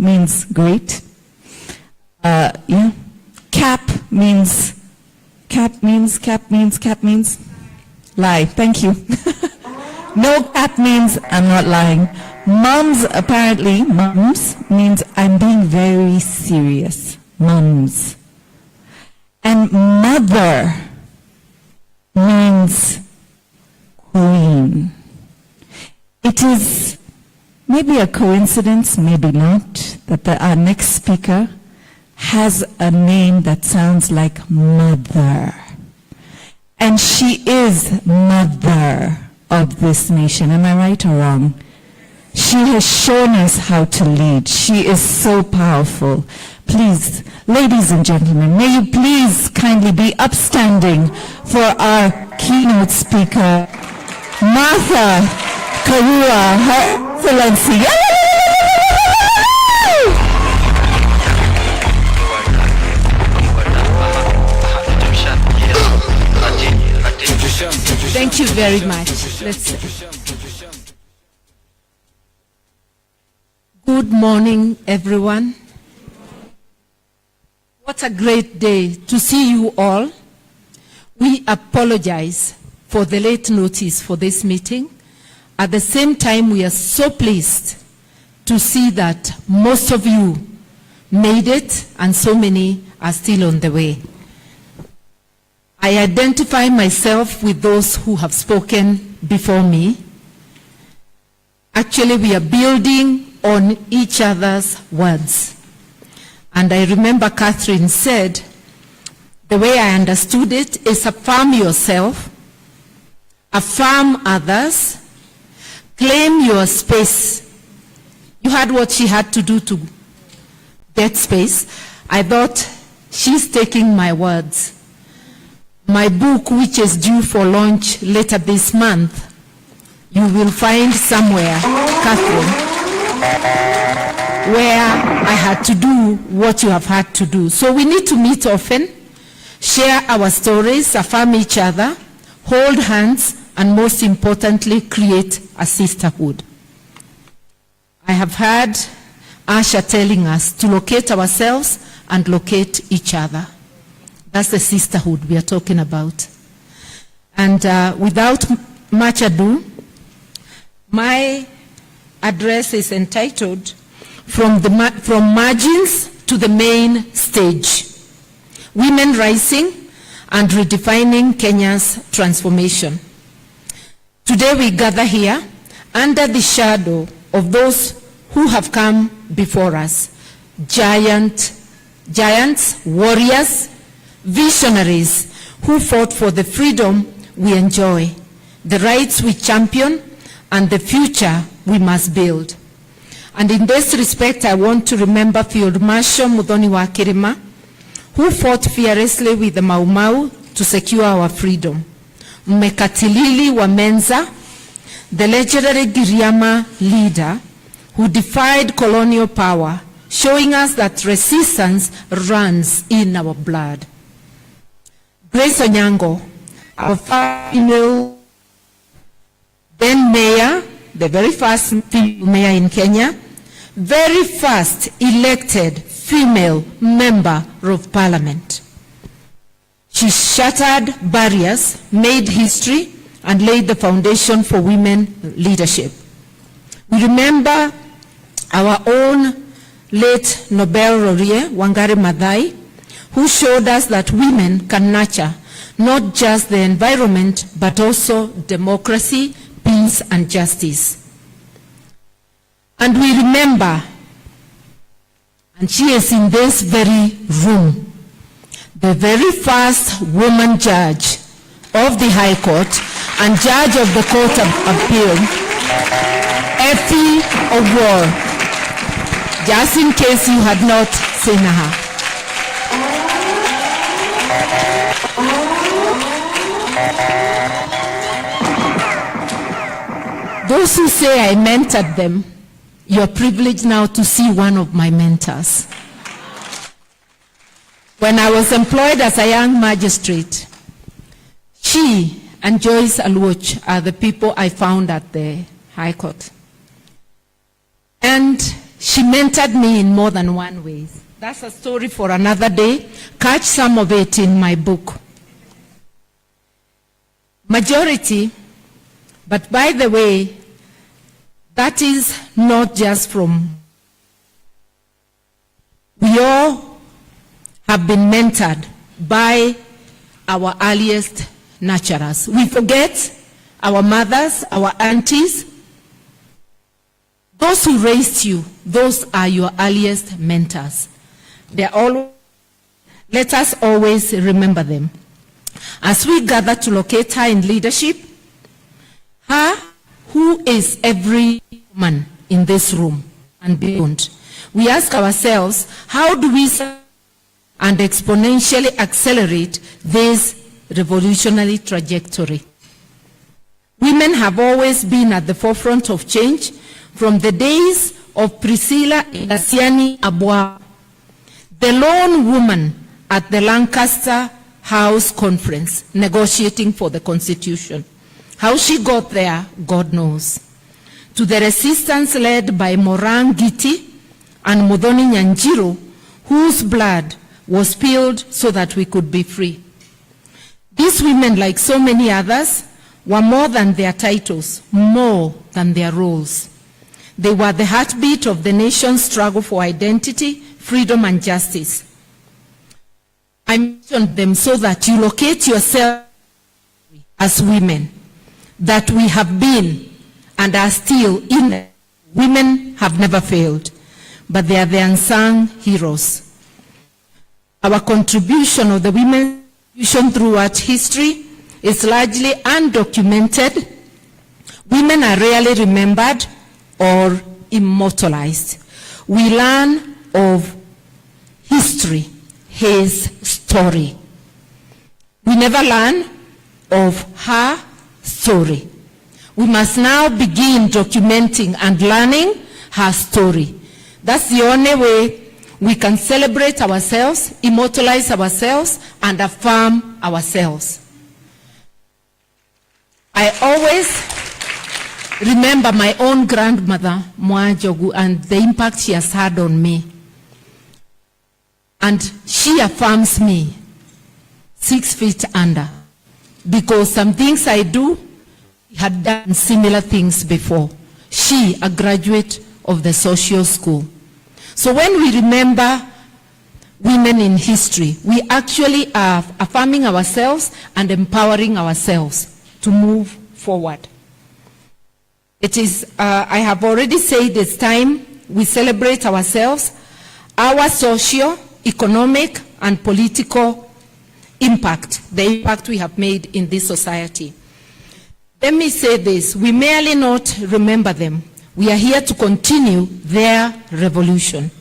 means great. Yeah. Cap means lie. Thank you. No cap means I'm not lying. Mums, apparently, mums means I'm being very serious. Mums. And mother means queen. It is maybe a coincidence, maybe not, that our next speaker has a name that sounds like mother. And she is mother of this nation. Am I right or wrong? She has shown us how to lead. She is so powerful. Please, ladies and gentlemen, may you please kindly be upstanding for our keynote speaker, Martha Karua, Her Excellency. Thank you very much. Good morning, everyone. What a great day to see you all. We apologize for the late notice for this meeting. At the same time, we are so pleased to see that most of you made it and so many are still on the way. I identify myself with those who have spoken before me. Actually, we are building on each other's words. And I remember Catherine said, the way I understood it is affirm yourself, affirm others, claim your space. You heard what she had to do to get space. I thought, she's taking my words. My book, which is due for launch later this month, you will find somewhere, Catherine, where I had to do what you have had to do. So we need to meet often, share our stories, affirm each other, hold hands, and most importantly, create a sisterhood. I have heard Asha telling us to locate ourselves and locate each other. That's the sisterhood we are talking about. And without much ado, my address is entitled From Margins to the Main Stage, Women Rising and Redefining Kenya's Transformation. Today we gather here under the shadow of those who have come before us, giants, warriors, visionaries who fought for the freedom we enjoy, the rights we champion, and the future we must build. And in this respect, I want to remember Field Marshal Muthoni wa Kirima, who fought fearlessly with the Mau Mau to secure our freedom. Mekatilili wa Menza, the legendary Giriama leader who defied colonial power, showing us that resistance runs in our blood. Grace Onyango, our female then mayor, the very first female mayor in Kenya, very first elected female member of parliament. She shattered barriers, made history, and laid the foundation for women leadership. We remember our own late Nobel laureate, Wangari Maathai, who showed us that women can nurture not just the environment, but also democracy, peace, and justice. And we remember, and she is in this very room, the very first woman judge of the High Court and judge of the Court of Appeal, Effie Owuor, just in case you had not seen her. Those who say I mentored them, you're privileged now to see one of my mentors. When I was employed as a young magistrate, she and Joyce Aluoch are the people I found at the High Court. And she mentored me in more than one way. That's a story for another day. Catch some of it in my book. Majority, but by the way, that is not just from, we all have been mentored by our earliest nurturers. We forget our mothers, our aunties. Those who raised you, those are your earliest mentors. They're all, let us always remember them. As we gather to locate her in leadership, her who is every woman in this room and beyond, we ask ourselves, how do we and exponentially accelerate this revolutionary trajectory? Women have always been at the forefront of change from the days of Priscilla Ilasiani Abua, the lone woman at the Lancaster House Conference negotiating for the Constitution. How she got there, God knows. To the resistance led by Moran Giti and Muthoni Nyanjiro, whose blood was spilled so that we could be free. These women, like so many others, were more than their titles, more than their roles. They were the heartbeat of the nation's struggle for identity, freedom, and justice. I mentioned them so that you locate yourself as women, that we have been and are still in. Women have never failed, but they are the unsung heroes. Our contribution of the women's contribution throughout history is largely undocumented. Women are rarely remembered or immortalized. We learn of history, his story. We never learn of her story. We must now begin documenting and learning her story. That's the only way we can celebrate ourselves, immortalize ourselves, and affirm ourselves. I always remember my own grandmother, Mwajogu, and the impact she has had on me. And she affirms me 6 feet under, because some things I do had done similar things before. She, a graduate of the social school. So when we remember women in history, we actually are affirming ourselves and empowering ourselves to move forward. It is, I have already said it's time we celebrate ourselves, our socio, economic, and political impact, the impact we have made in this society. Let me say this, we merely not remember them. We are here to continue their revolution.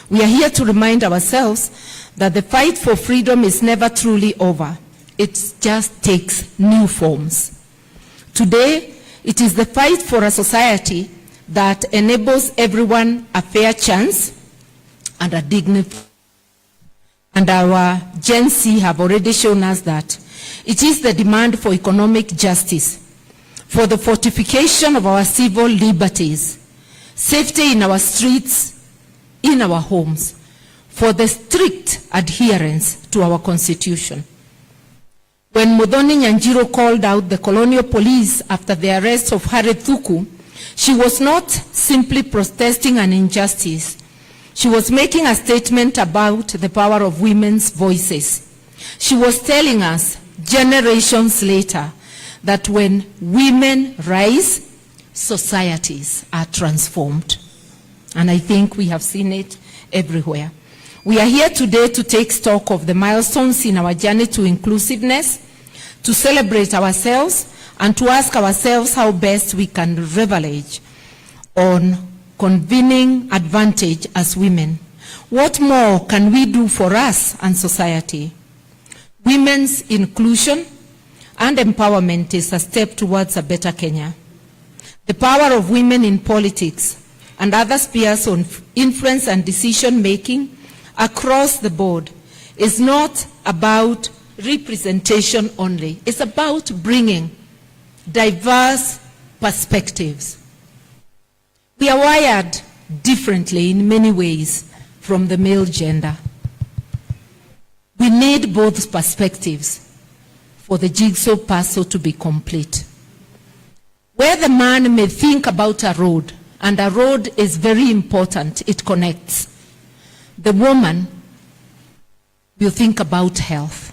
We are here to remind ourselves that the fight for freedom is never truly over. It just takes new forms. Today, it is the fight for a society that enables everyone a fair chance and a dignified. And our Gen Z have already shown us that. It is the demand for economic justice, for the fortification of our civil liberties, safety in our streets, in our homes, for the strict adherence to our Constitution. When Muthoni Nyanjiro called out the colonial police after the arrest of Harry Thuku, she was not simply protesting an injustice. She was making a statement about the power of women's voices. She was telling us, generations later, that when women rise, societies are transformed. And I think we have seen it everywhere. We are here today to take stock of the milestones in our journey to inclusiveness, to celebrate ourselves, and to ask ourselves how best we can leverage on convening advantage as women. What more can we do for us and society? Women's inclusion and empowerment is a step towards a better Kenya. The power of women in politics and other spheres of influence and decision-making across the board is not about representation only. It's about bringing diverse perspectives. We are wired differently in many ways from the male gender. We need both perspectives for the jigsaw puzzle to be complete. Where the man may think about a road, and a road is very important, it connects, the woman will think about health.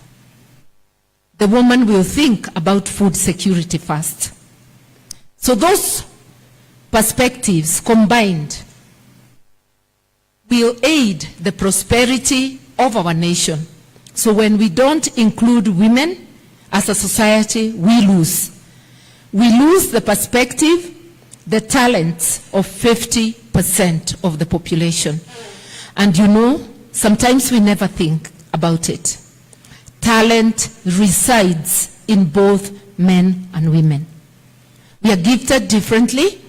The woman will think about food security first. So those perspectives combined will aid the prosperity of our nation. So when we don't include women as a society, we lose. We lose the perspective, the talents of 50% of the population. And you know, sometimes we never think about it. Talent resides in both men and women. We are gifted differently.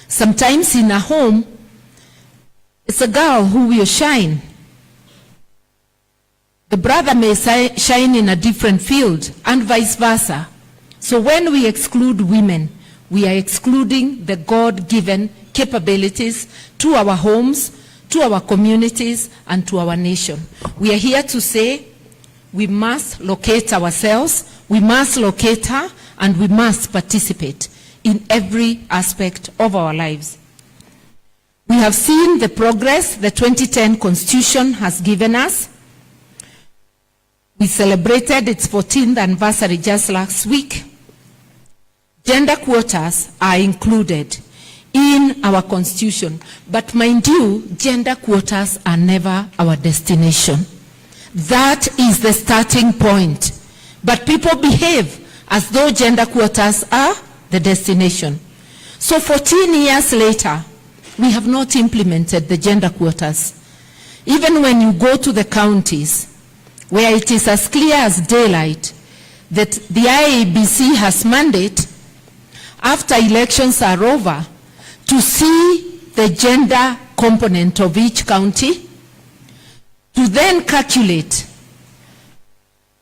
Sometimes in a home, it's a girl who will shine. The brother may shine in a different field, and vice versa. So when we exclude women, we are excluding the God-given capabilities to our homes, to our communities, and to our nation. We are here to say we must locate ourselves, we must locate her, and we must participate in every aspect of our lives. We have seen the progress the 2010 Constitution has given us. We celebrated its 14th anniversary just last week. Gender quotas are included in our Constitution, but mind you, gender quotas are never our destination. That is the starting point. But people behave as though gender quotas are the destination. So 14 years later, we have not implemented the gender quotas. Even when you go to the counties, where it is as clear as daylight that the IEBC has mandate, after elections are over, to see the gender component of each county, to then calculate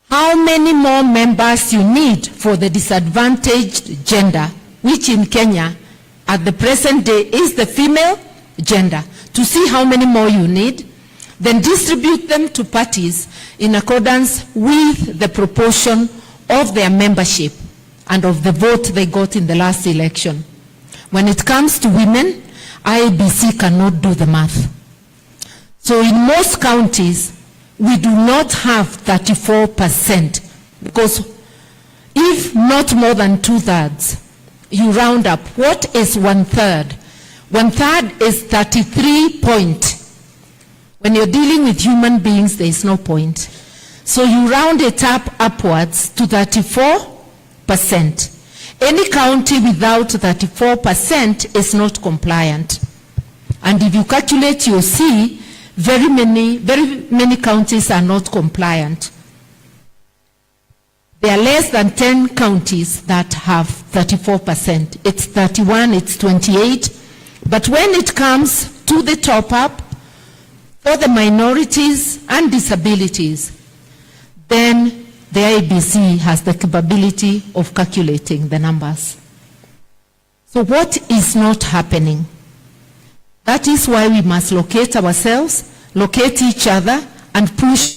how many more members you need for the disadvantaged gender, which in Kenya at the present day is the female gender, to see how many more you need, then distribute them to parties in accordance with the proportion of their membership and of the vote they got in the last election. When it comes to women, IEBC cannot do the math. So in most counties, we do not have 34%, because if not more than 2/3, you round up. What is 1/3? 1/3 is 33 point. When you're dealing with human beings, there is no point. So you round it up upwards to 34%. Any county without 34% is not compliant. And if you calculate, you'll see very many counties are not compliant. There are less than 10 counties that have 34%. It's 31, it's 28. But when it comes to the top up for the minorities and disabilities, then the IEBC has the capability of calculating the numbers. So what is not happening? That is why we must locate ourselves, locate each other, and push.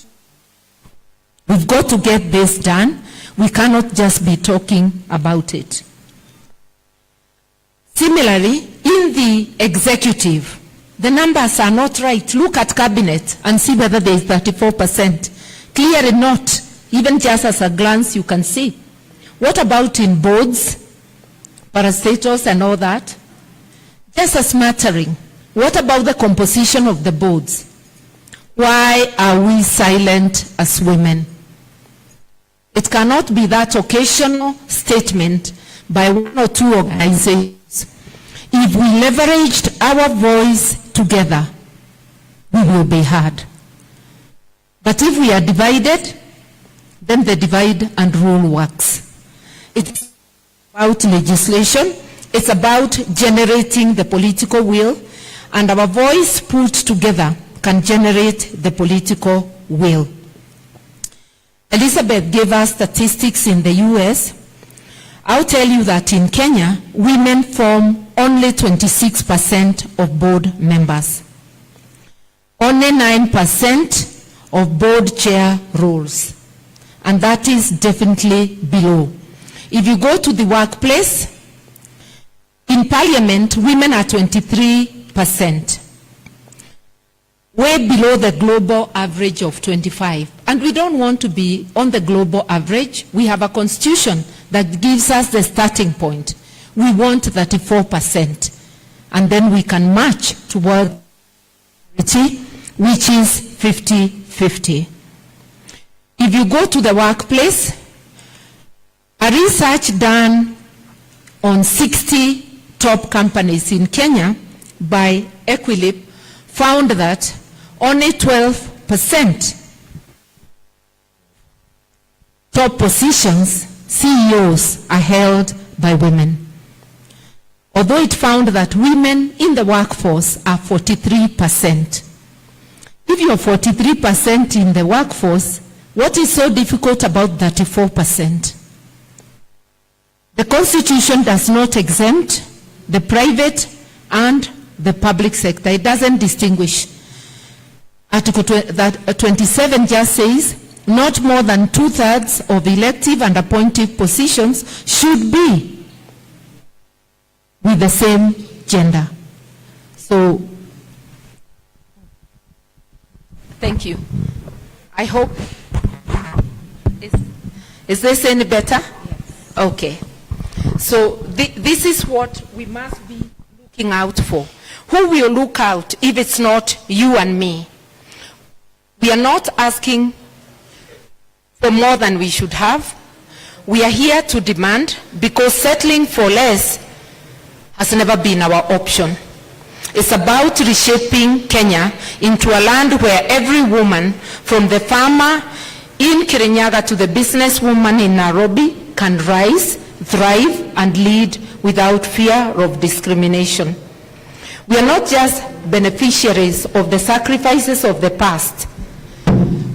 We've got to get this done. We cannot just be talking about it. Similarly, in the executive, the numbers are not right. Look at cabinet and see whether there is 34%. Clearly not. Even just as a glance, you can see. What about in boards, parastatals and all that? Just a smattering. What about the composition of the boards? Why are we silent as women? It cannot be that occasional statement by one or two organizations. If we leveraged our voice together, we will be heard. But if we are divided, then the divide and rule works. It's about legislation, it's about generating the political will, and our voice put together can generate the political will. Elizabeth gave us statistics in the US. I'll tell you that in Kenya, women form only 26% of board members. Only 9% of board chair roles. And that is definitely below. If you go to the workplace, in parliament, women are 23%, way below the global average of 25. And we don't want to be on the global average. We have a constitution that gives us the starting point. We want 34%. And then we can march toward equality, which is 50-50. If you go to the workplace, a research done on 60 top companies in Kenya by Equilib found that only 12% top positions, CEOs, are held by women. Although it found that women in the workforce are 43%. If you are 43% in the workforce, what is so difficult about 34%? The Constitution does not exempt the private and the public sector. It doesn't distinguish. Article 27 just says not more than 2/3 of elective and appointive positions should be with the same gender. So, thank you. I hope, is this any better? Yes. Okay. So this is what we must be looking out for. Who will look out if it's not you and me? We are not asking for more than we should have. We are here to demand, because settling for less has never been our option. It's about reshaping Kenya into a land where every woman, from the farmer in Kirinyaga to the businesswoman in Nairobi, can rise, thrive, and lead without fear of discrimination. We are not just beneficiaries of the sacrifices of the past.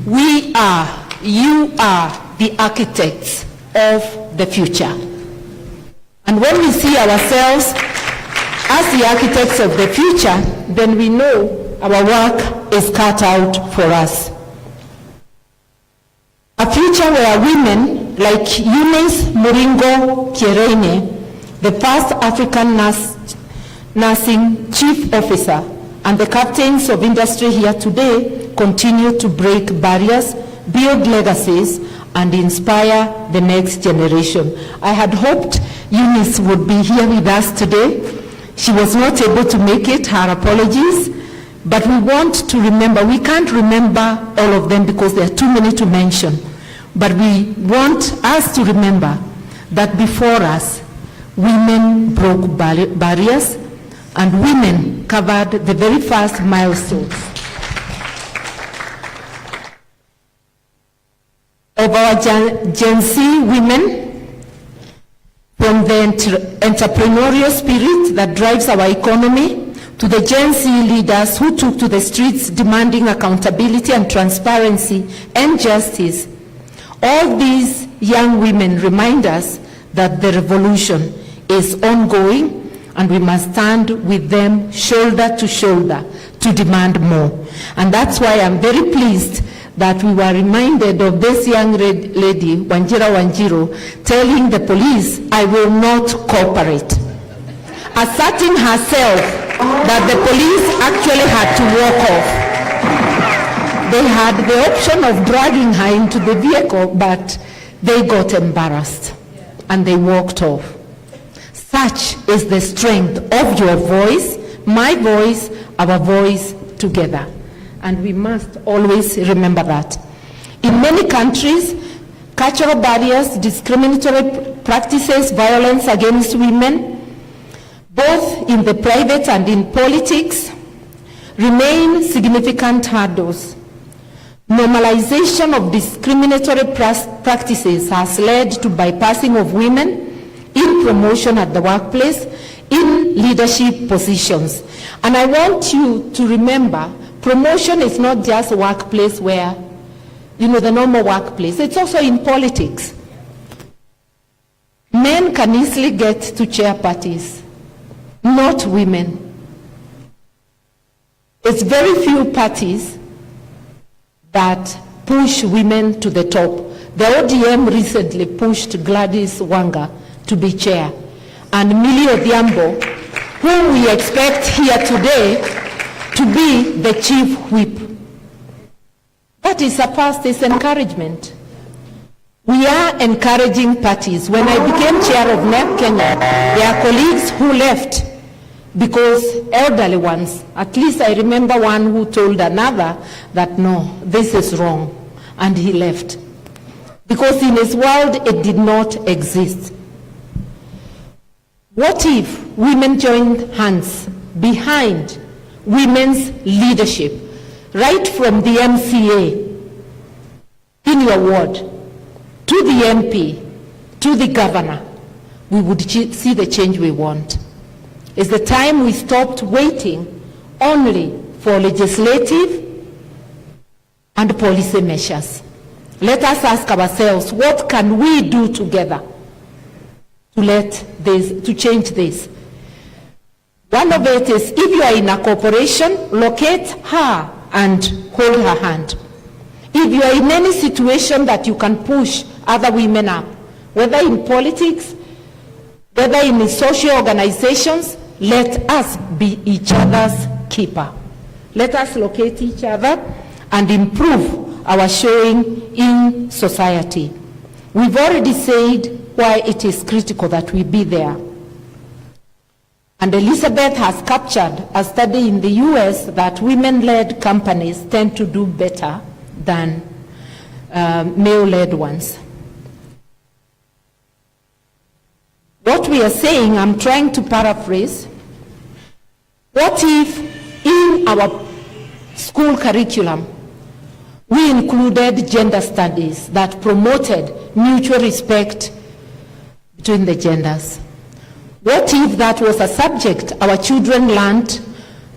We are, you are, the architects of the future. And when we see ourselves as the architects of the future, then we know our work is cut out for us. A future where women like Eunice Muringo Kiereine, the first African nursing chief officer, and the captains of industry here today continue to break barriers, build legacies, and inspire the next generation. I had hoped Eunice would be here with us today. She was not able to make it, her apologies, but we want to remember, we can't remember all of them because there are too many to mention, but we want us to remember that before us, women broke barriers and women covered the very first milestones of our Gen Z women, from the entrepreneurial spirit that drives our economy to the Gen Z leaders who took to the streets demanding accountability and transparency and justice. All these young women remind us that the revolution is ongoing and we must stand with them shoulder to shoulder to demand more. And that's why I'm very pleased that we were reminded of this young lady, Wanjira Wanjiru, telling the police, I will not cooperate. Asserting herself that the police actually had to walk off. They had the option of dragging her into the vehicle, but they got embarrassed and they walked off. Such is the strength of your voice, my voice, our voice together. And we must always remember that. In many countries, cultural barriers, discriminatory practices, violence against women, both in the private and in politics, remain significant hurdles. Normalization of discriminatory practices has led to bypassing of women in promotion at the workplace, in leadership positions. And I want you to remember, promotion is not just a workplace where, the normal workplace. It's also in politics. Men can easily get to chair parties. not women. It's very few parties that push women to the top. The ODM recently pushed Gladys Wanga to be chair, and Millie Odhiambo, whom we expect here today to be the chief whip. That is a past encouragement. We are encouraging parties. When I became chair of NEP Kenya, there are colleagues who left because elderly ones, at least I remember one who told another that no, this is wrong, and he left. Because in his world it did not exist. What if women joined hands behind women's leadership, right from the MCA in your ward, to the MP, to the governor? We would see the change we want. It's the time we stopped waiting only for legislative and policy measures. Let us ask ourselves, what can we do together to change this? One of it is, if you are in a corporation, locate her and hold her hand. If you are in any situation that you can push other women up, whether in politics, whether in social organizations, let us be each other's keeper. Let us locate each other and improve our showing in society. We've already said why it is critical that we be there. And Elizabeth has captured a study in the US that women-led companies tend to do better than male-led ones. What we are saying, I'm trying to paraphrase, what if in our school curriculum we included gender studies that promoted mutual respect between the genders? What if that was a subject our children learned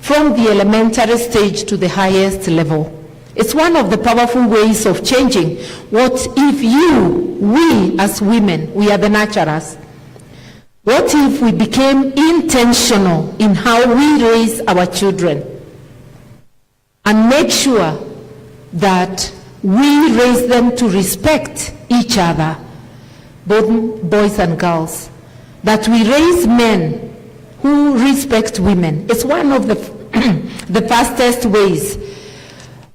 from the elementary stage to the highest level? It's one of the powerful ways of changing. What if we as women, we are the nurturers, what if we became intentional in how we raise our children and make sure that we raise them to respect each other, both boys and girls, that we raise men who respect women? It's one of the fastest ways.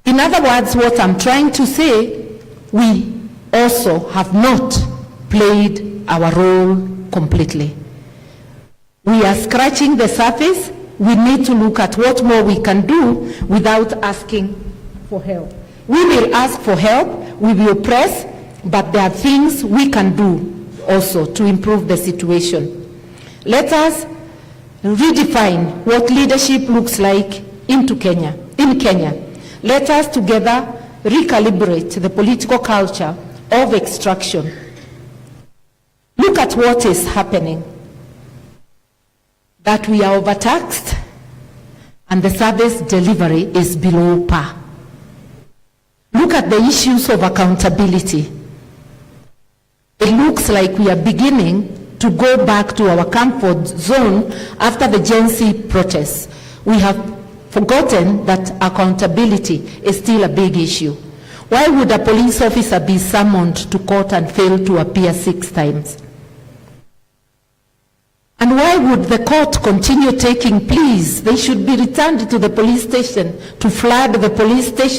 In other words, what I'm trying to say, we also have not played our role completely. We are scratching the surface. We need to look at what more we can do without asking for help. We will ask for help, we will press, but there are things we can do also to improve the situation. Let us redefine what leadership looks like in Kenya. Let us together recalibrate the political culture of extraction. Look at what is happening. That we are overtaxed and the service delivery is below par. Look at the issues of accountability. It looks like we are beginning to go back to our comfort zone after the Gen Z protests. We have forgotten that accountability is still a big issue. Why would a police officer be summoned to court and fail to appear 6 times? And why would the court continue taking pleas? They should be returned to the police station to flood the police station.